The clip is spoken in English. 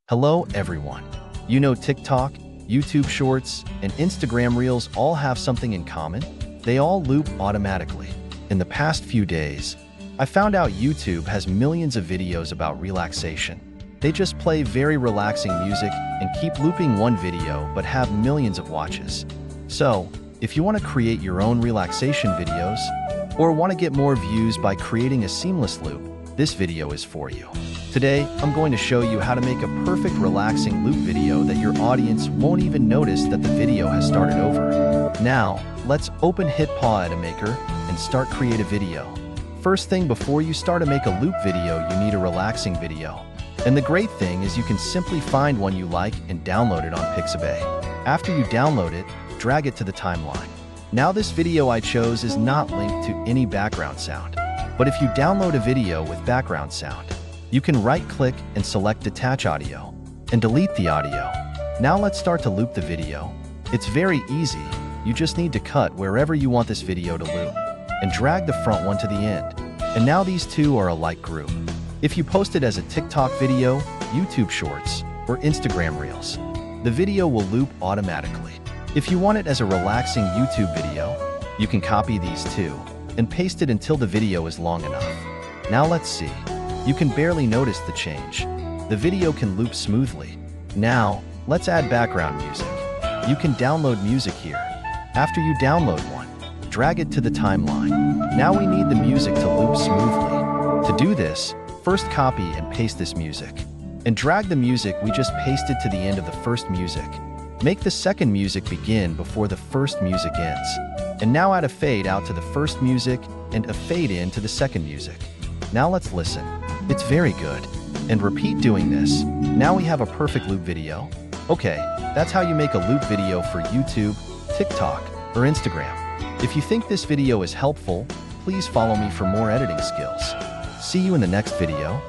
Hello everyone. You know TikTok, YouTube Shorts, and Instagram Reels all have something in common? They all loop automatically. In the past few days, I found out YouTube has millions of videos about relaxation. They just play very relaxing music and keep looping one video but have millions of watches. So, if you want to create your own relaxation videos, or want to get more views by creating a seamless loop, this video is for you. Today, I'm going to show you how to make a perfect relaxing loop video that your audience won't even notice that the video has started over. Now, let's open Edimakor and start create a video. First thing, before you start to make a loop video, you need a relaxing video. And the great thing is you can simply find one you like and download it on Pixabay. After you download it, drag it to the timeline. Now this video I chose is not linked to any background sound. But if you download a video with background sound, you can right-click and select Detach Audio and delete the audio. Now let's start to loop the video. It's very easy. You just need to cut wherever you want this video to loop and drag the front one to the end. And now these two are a like group. If you post it as a TikTok video, YouTube Shorts, or Instagram Reels, the video will loop automatically. If you want it as a relaxing YouTube video, you can copy these two and paste it until the video is long enough. Now let's see. You can barely notice the change. The video can loop smoothly. Now, let's add background music. You can download music here. After you download one, drag it to the timeline. Now we need the music to loop smoothly. To do this, first copy and paste this music. And drag the music we just pasted to the end of the first music. Make the second music begin before the first music ends. And now add a fade out to the first music and a fade in to the second music. Now let's listen. It's very good. And repeat doing this. Now we have a perfect loop video. Okay, that's how you make a loop video for YouTube, TikTok, or Instagram. If you think this video is helpful, please follow me for more editing skills. See you in the next video.